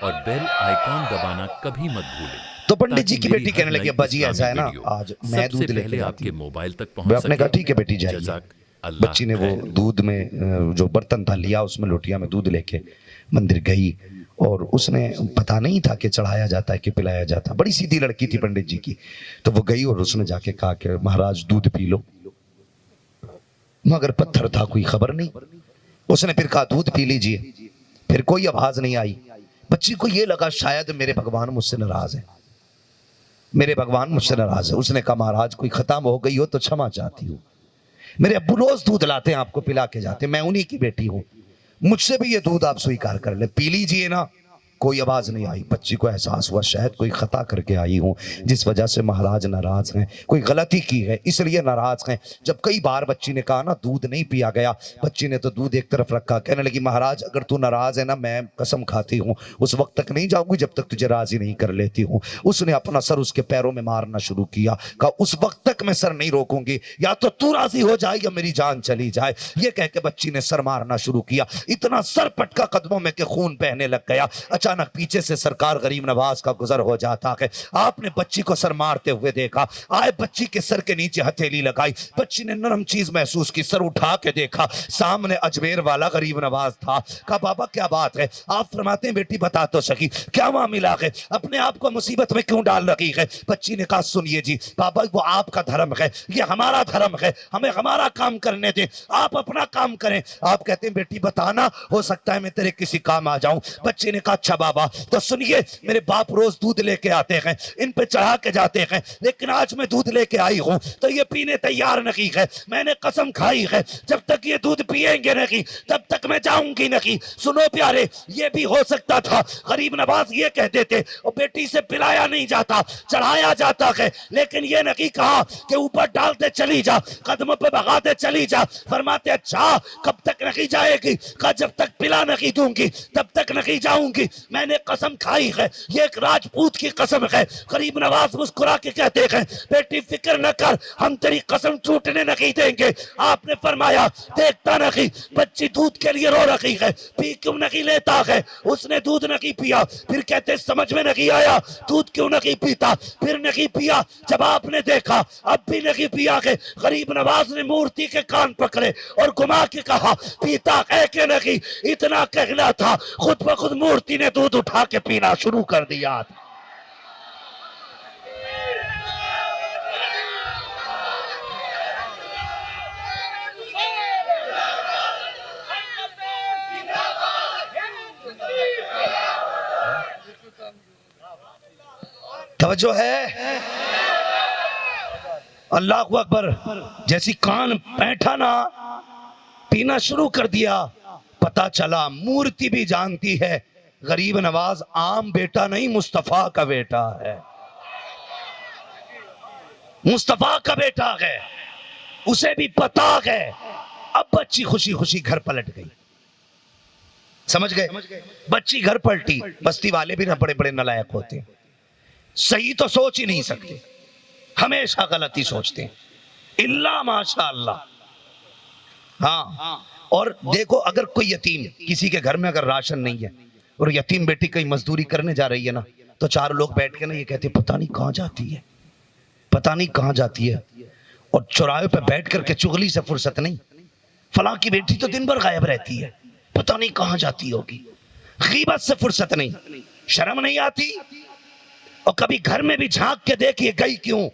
اور bell icon دبانا کبھی مت بھولیں تو پنڈت جی تاکہ کی میری بیٹی ہر کہنے لگی نئی ابا جی ایسا اسلامی ہے نا، ویڈیو آج میں سب سے دودھ لے کے پہلے آپ جاتی کے ہوں۔ موبائل تک وہ پہنچ آپ نے سکے۔ کہا ٹھیک ہے بیٹی جائیے۔ جزاک اللہ بچی نے وہ خیر۔ دودھ میں جو برتن تھا لیا، اس میں لوٹیا میں دودھ لے کے مندر گئی، اور اس نے پتا نہیں تھا کہ چڑھایا جاتا ہے کہ پلایا جاتا ہے۔ بڑی سیدھی لڑکی تھی پنڈت جی کی، تو وہ گئی اور اس نے جا کے کہا کہ مہاراج دودھ پی لو، مگر پتھر تھا، کوئی خبر نہیں۔ اس نے پھر کہا دودھ پی لیجئے، پھر کوئی آواز نہیں آئی۔ بچی کو یہ لگا شاید میرے بھگوان مجھ سے ناراض ہے، میرے بھگوان مجھ سے ناراض ہے۔ اس نے کہا مہاراج کوئی ختم ہو گئی ہو تو چھما چاہتی ہوں، میرے ابو روز دودھ لاتے ہیں، آپ کو پلا کے جاتے ہیں، میں انہی کی بیٹی ہوں، مجھ سے بھی یہ دودھ آپ سویکار کر لیں، پی لیجئے نا۔ کوئی آواز نہیں آئی۔ بچی کو احساس ہوا شاید کوئی خطا کر کے آئی ہوں جس وجہ سے مہاراج ناراض ہیں، کوئی غلطی کی ہے اس لیے ناراض ہیں۔ جب کئی بار بچی نے کہا نا دودھ نہیں پیا گیا، بچی نے تو دودھ ایک طرف رکھا، کہنے لگی مہاراج اگر تو ناراض ہے نا، میں قسم کھاتی ہوں اس وقت تک نہیں جاؤں گی جب تک تجھے راضی نہیں کر لیتی ہوں۔ اس نے اپنا سر اس کے پیروں میں مارنا شروع کیا، کہا اس وقت تک میں سر نہیں روکوں گی، یا تو راضی ہو جائے یا میری جان چلی جائے۔ یہ کہہ کے بچی نے سر مارنا شروع کیا، اتنا سر پٹکا قدموں میں کہ خون بہنے لگ گیا۔ اچانک پیچھے سے سرکار غریب نواز کا گزر ہو جاتا ہے، آپ نے بچی کو سر مارتے ہوئے دیکھا، آئے بچی کے سر کے نیچے ہتھیلی لگائی، بچی نے نرم چیز محسوس کی، سر اٹھا کے دیکھا، سامنے اجمیر والا غریب نواز تھا۔ کہا بابا کیا بات ہے؟ آپ فرماتے ہیں بیٹی بتا تو سکی کیا معاملہ ہے، اپنے آپ کو مصیبت میں کیوں ڈال رکھی ہے؟ بچی نے کہا سنیے جی بابا، وہ آپ کا دھرم ہے، یہ ہمارا دھرم ہے، ہمیں ہمارا کام کرنے دیں، آپ اپنا کام کریں۔ آپ کہتے ہیں بیٹی بتانا، ہو سکتا ہے میں تیرے کسی کام آ جاؤں۔ بچے نے کہا اچھا بابا تو سنیے، میرے باپ روز دودھ لے کے آتے ہیں، ان پہ چڑھا کے جاتے ہیں، لیکن آج میں دودھ لے کے آئی ہوں تو یہ پینے تیار نہیں ہے، میں نے قسم کھائی ہے جب تک یہ دودھ پیئیں گے نہیں تب تک میں جاؤں گی نہیں۔ سنو پیارے، یہ بھی ہو سکتا تھا غریب نواز یہ کہتے تھے اور بیٹی سے پلایا نہیں جاتا چڑھایا جاتا ہے، لیکن یہ نہیں کہا کہ اوپر ڈالتے چلی جا، قدموں پہ بغاتے چلی جا۔ فرماتے اچھا کب تک نہیں جائے گی؟ کہا جب تک پلا نہیں دوں گی تب تک نہیں جاؤں گی، میں نے قسم کھائی ہے، یہ ایک راجپوت کی قسم ہے۔ غریب نواز مسکرا کے کہتے ہیں بیٹی فکر نہ کر، ہم تیری قسم ٹوٹنے نہیں دیں گے۔ آپ نے فرمایا دیکھتا نہیں بچی دودھ کے لیے رو رہی ہے، پی کیوں نہیں لیتا ہے؟ اس نے دودھ نہیں پیا، پھر کہتے سمجھ میں نہیں آیا دودھ کیوں نہیں پیتا، پھر نہیں پیا، جب آپ نے دیکھا اب بھی نہیں پیا ہے، غریب نواز نے مورتی کے کان پکڑے اور گھما کے کہا پیتا ہے کہ نہیں؟ اتنا کہنا تھا خود بخود مورتی نے دودھ اٹھا کے پینا شروع کر دیا۔ توجہ ہے؟ اللہ اکبر۔ جیسی کان بیٹھا نا پینا شروع کر دیا، پتا چلا مورتی بھی جانتی ہے غریب نواز عام بیٹا نہیں، مصطفیٰ کا بیٹا ہے، مصطفیٰ کا بیٹا ہے، اسے بھی پتا ہے۔ اب بچی خوشی خوشی گھر پلٹ گئی، سمجھ گئے؟ بچی گھر پلٹی۔ بستی والے بھی نہ بڑے بڑے نلائق ہوتے ہیں، صحیح تو سوچ ہی نہیں سکتے، ہمیشہ غلطی سوچتے ہیں الا ماشاء اللہ۔ ہاں، اور دیکھو اگر کوئی یتیم کسی کے گھر میں اگر راشن نہیں ہے اور یتیم بیٹی کہیں مزدوری کرنے جا رہی ہے نا، تو چار لوگ بیٹھ کے نا یہ کہتے ہیں پتہ نہیں کہاں جاتی ہے، پتہ نہیں کہاں جاتی ہے، اور چوراہے پہ بیٹھ کر کے چغلی سے فرصت نہیں، فلاں کی بیٹی تو دن بھر غائب رہتی ہے، پتہ نہیں کہاں جاتی ہوگی، غیبت سے فرصت نہیں، شرم نہیں آتی؟ اور کبھی گھر میں بھی جھانک کے دیکھیے گئی کیوں؟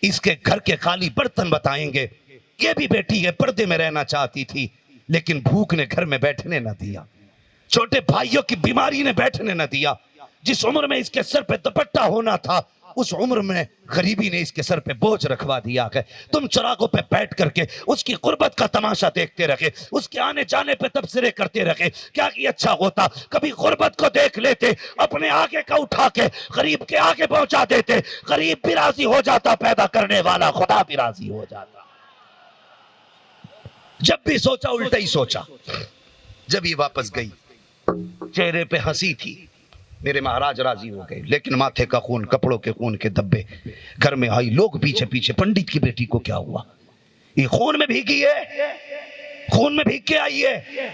اس کے گھر کے خالی برتن بتائیں گے، یہ بھی بیٹی ہے پردے میں رہنا چاہتی تھی لیکن بھوک نے گھر میں بیٹھنے نہ دیا، چھوٹے بھائیوں کی بیماری نے بیٹھنے نہ دیا، جس عمر میں اس کے سر پہ دوپٹہ ہونا تھا اس عمر میں غریبی نے اس کے سر پہ بوجھ رکھوا دیا ہے۔ تم چراغوں پہ بیٹھ کر کے اس کی غربت کا تماشا دیکھتے رہے، اس کے آنے جانے پہ تبصرے کرتے رہے، کیا یہ اچھا ہوتا کبھی غربت کو دیکھ لیتے، اپنے آگے کا اٹھا کے غریب کے آگے پہنچا دیتے، غریب بھی راضی ہو جاتا، پیدا کرنے والا خدا بھی راضی ہو جاتا۔ جب بھی سوچا الٹا ہی سوچا۔ جب یہ واپس گئی چہرے پہ ہنسی تھی، میرے مہاراج راضی ہو گئے، لیکن ماتھے کا خون، کپڑوں کے خون کے دبے گھر میں آئی. لوگ پیچھے پیچھے، پنڈت کی بیٹی کو کیا ہوا؟ یہ خون میں بھیگی ہے، خون میں بھیگ کے آئی ہے.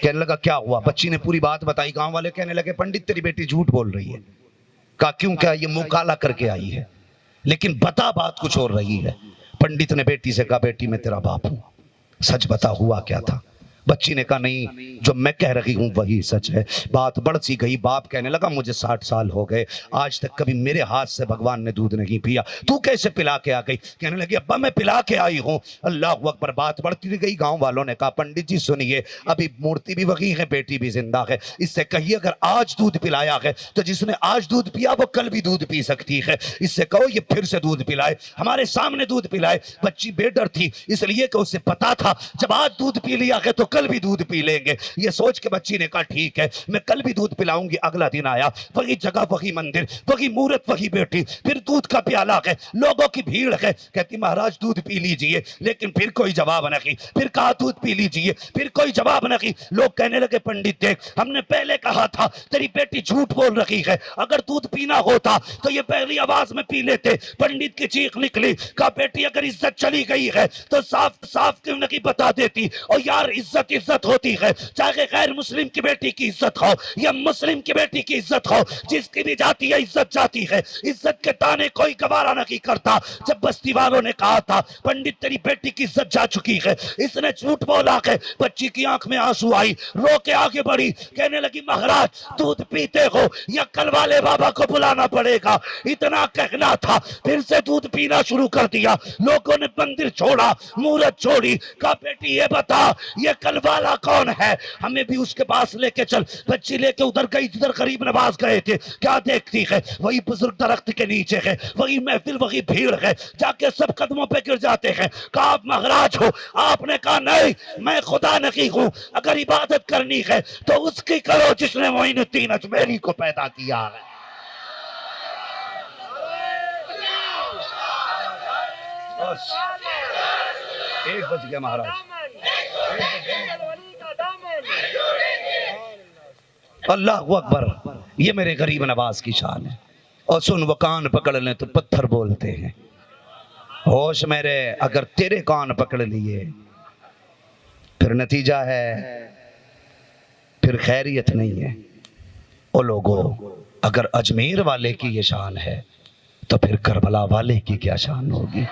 کہنے لگا کیا ہوا؟ بچی نے پوری بات بتائی. گاؤں والے کہنے لگے پنڈت تیری بیٹی جھوٹ بول رہی ہے. کہا کیوں؟ کیا یہ منہ کالا کر کے آئی ہے، لیکن بتا بات کچھ اور رہی ہے. پنڈت نے بیٹی سے کہا بیٹی میں تیرا باپ ہوں، سچ بتا ہوا کیا تھا؟ بچی نے کہا نہیں، جو میں کہہ رہی ہوں وہی سچ ہے. بات بڑھ سی گئی. باپ کہنے لگا مجھے 60 سال ہو گئے، آج تک کبھی میرے ہاتھ سے بھگوان نے دودھ نہیں پیا، تو کیسے پلا کے آ گئی؟ کہنے لگی ابا میں پلا کے آئی ہوں. اللہ اکبر. بات بڑھتی گئی. گاؤں والوں نے کہا پنڈت جی سنیے، ابھی مورتی بھی وہی ہے، بیٹی بھی زندہ ہے، اس سے کہیے اگر آج دودھ پلایا ہے تو جس نے آج دودھ پیا وہ کل بھی دودھ پی سکتی ہے. اس سے کہو یہ پھر سے دودھ پلائے، ہمارے سامنے دودھ پلائے. بچی بے ڈر تھی، اس لیے کہ اسے پتا تھا جب آج دودھ پی لیا ہے تو کل بھی دودھ پی لیں گے. یہ سوچ کے بچی نے کہا ٹھیک ہے میں کل بھی دودھ پلاؤں گی. اگلا دن آیا، وہی جگہ، وہی مندر، وہی مورت، وہی بیٹی، پھر دودھ کا پیالہ ہے، لوگوں کی بھیڑ ہے. کہتی مہاراج دودھ پی لیجئے، لیکن پھر کوئی جواب نہیں. پھر کہا دودھ پی لیجئے، پھر کوئی جواب نہیں. لوگ کہنے لگے پنڈت دیکھ ہم نے پہلے کہا تھا تیری بیٹی جھوٹ بول رہی ہے، اگر دودھ پینا ہوتا تو یہ پہلی آواز میں پی لیتے. پنڈت کی چیخ نکلی. کہا بیٹی اگر عزت چلی گئی ہے تو صاف صاف کیوں نہیں بتا دیتی؟ اور یار عزت عزت ہوتی ہے، چاہے غیر مسلم کی بیٹی کی عزت ہو یا مسلم کی بیٹی کی عزت ہو، جس کی بھی جاتی ہے عزت جاتی ہے. عزت کے تانے کوئی گوارا نہیں کرتا. جب بستی والوں نے کہا تھا پنڈت تیری بیٹی کی عزت جا چکی ہے، اس نے جھوٹ بولا ہے، بچی کی آنکھ میں آنسو آئی، رو کے آگے بڑھی. کہنے لگی مہاراج دودھ پیتے ہو یا کل والے بابا کو بلانا پڑے گا. اتنا کہنا تھا، پھر سے دودھ پینا شروع کر دیا. لوگوں نے مندر چھوڑا، مورت چھوڑی. کہا بیٹی یہ بتا یہ کل والا کون ہے؟ ہمیں بھی اس کے پاس لے کے چل. بچی لے کے ادھر گئی جدھر غریب نواز گئے تھے. کیا دیکھتی ہے؟ وہی بزرگ درخت کے نیچے ہے، وہی محفل، وہی بھیڑ ہے. جا کے سب قدموں پہ گر جاتے ہیں. کہا آپ مہاراج ہو؟ آپ نے کہا نہیں میں خدا نہیں ہوں، اگر عبادت کرنی ہے تو اس کی کرو جس نے معین الدین اجمیری کو پیدا کیا ہے. ایک بج گیا مہاراج. اللہ اکبر. یہ میرے غریب نواز کی شان ہے. اور سن وہ کان پکڑ لیں تو پتھر بولتے ہیں. ہوش میرے اگر تیرے کان پکڑ لیے پھر نتیجہ ہے، پھر خیریت نہیں ہے. او لوگو اگر اجمیر والے کی یہ شان ہے تو پھر کربلا والے کی کیا شان ہوگی؟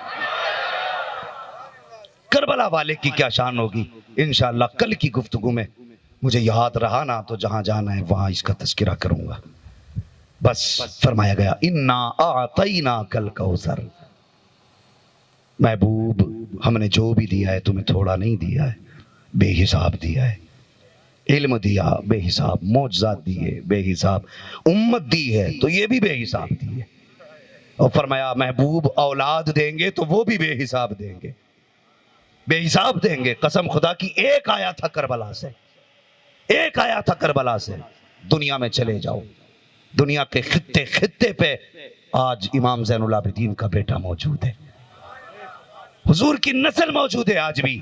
کربلا والے کی کیا شان ہوگی؟ انشاءاللہ کل کی گفتگو میں مجھے یاد رہا نا تو جہاں جانا ہے وہاں اس کا تذکرہ کروں گا. بس فرمایا گیا انا اعطیناک الکوثر. محبوب ہم نے جو بھی دیا ہے تمہیں تھوڑا نہیں دیا ہے، بے حساب دیا ہے. علم دیا بے حساب، معجزات دیے بے حساب، امت دی ہے تو یہ بھی بے حساب دی ہے. اور فرمایا محبوب اولاد دیں گے تو وہ بھی بے حساب دیں گے، بے حساب دیں گے. قسم خدا کی ایک آیا تھا کربلا سے، ایک آیا تھا کربلا سے. دنیا میں چلے جاؤ، دنیا کے خطے خطے پہ آج امام زین العابدین کا بیٹا موجود ہے، حضور کی نسل موجود ہے آج بھی.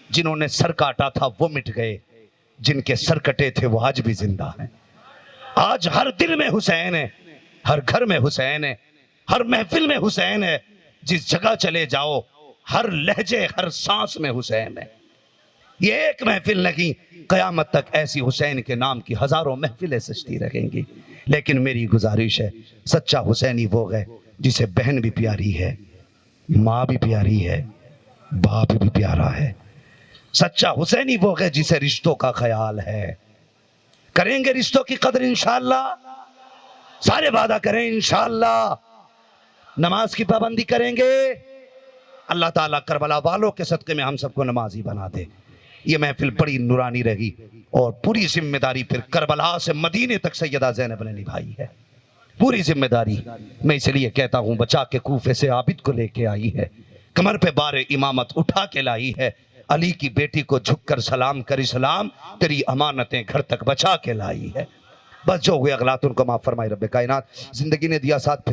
جنہوں نے سر کاٹا تھا وہ مٹ گئے، جن کے سر کٹے تھے وہ آج بھی زندہ ہیں. آج ہر دل میں حسین ہے، ہر گھر میں حسین ہے، ہر محفل میں حسین ہے. جس جگہ چلے جاؤ ہر لہجے ہر سانس میں حسین ہے. یہ ایک محفل نہیں، قیامت تک ایسی حسین کے نام کی ہزاروں محفلیں سجتی رہیں گی. لیکن میری گزارش ہے سچا حسینی وہ ہے جسے بہن بھی پیاری ہے، ماں بھی پیاری ہے، باپ بھی پیارا ہے. سچا حسینی وہ ہے جسے رشتوں کا خیال ہے. کریں گے رشتوں کی قدر انشاءاللہ، سارے وعدہ کریں انشاءاللہ. نماز کی پابندی کریں گے. اللہ تعالیٰ کربلا والوں کے صدقے میں ہم سب کو نمازی بنا دے. یہ محفل بڑی نورانی رہی اور پوری ذمہ داری پھر کربلا سے مدینے تک سیدہ زینب نے نبھائی ہے. پوری ذمہ داری میں اس لیے کہتا ہوں بچا کے کوفے سے عابد کو لے کے آئی ہے، کمر پہ بار امامت اٹھا کے لائی ہے. علی کی بیٹی کو جھک کر سلام کر اسلام، تیری امانتیں گھر تک بچا کے لائی ہے. بس جو ہوئے اغلاط ان کو معاف فرمائے رب کائنات. زندگی نے دیا ساتھ.